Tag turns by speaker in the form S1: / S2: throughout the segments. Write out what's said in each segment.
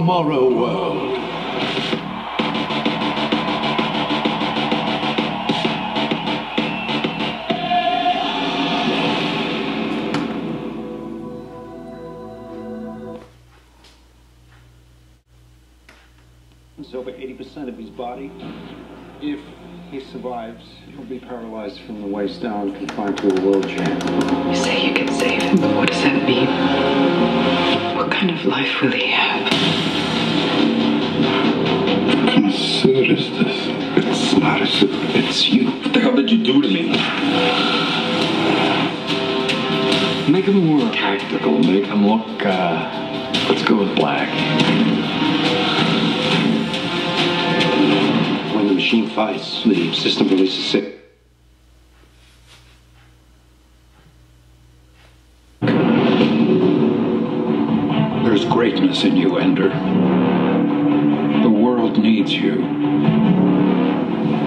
S1: tomorrow world.
S2: It's over 80% of his body. If he survives, he'll be paralyzed from the waist down, confined to a wheelchair.
S3: You say you can save him, but what does that mean? What kind of life will he have?
S1: What kind of suit is this? It's not a suit, it's you. What the hell did you do to me?
S4: Make him more tactical. Make him look, let's go with black.
S2: When the machine fights, the system releases sick.
S1: There's greatness in you, Ender. The world needs you.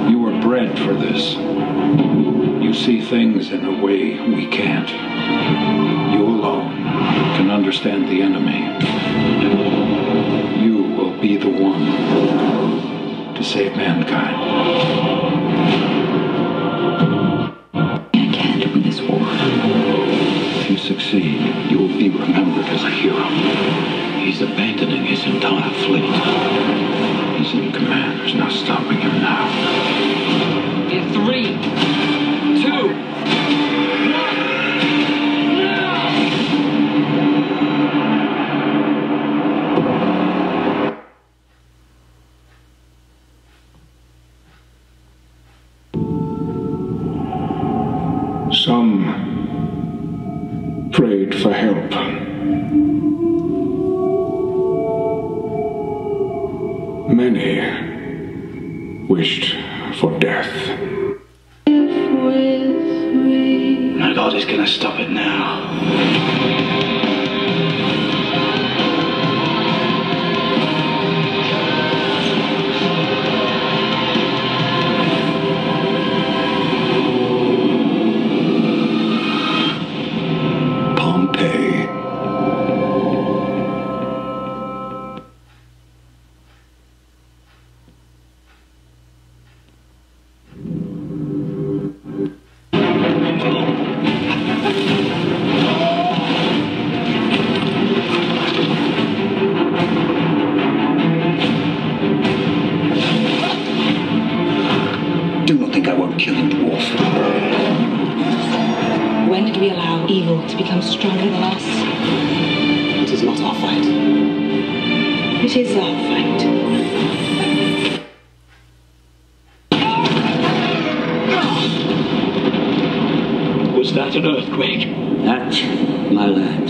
S1: You were bred for this. You see things in a way we can't. You alone can understand the enemy. You will be the one to save mankind.
S3: I can't win this war.
S1: If you succeed, you will be remembered as a hero. He's abandoning his entire fleet. He's in command. There's no stopping him now.
S3: In 3, 2, 1,
S1: Some prayed for help. Many wished for death. Nobody's gonna stop it now.
S2: Do not think I won't kill you, dwarf.
S5: When did we allow evil to become stronger than us?
S2: It is not our fight.
S5: It is our fight.
S2: Was that an earthquake?
S6: That, my lad,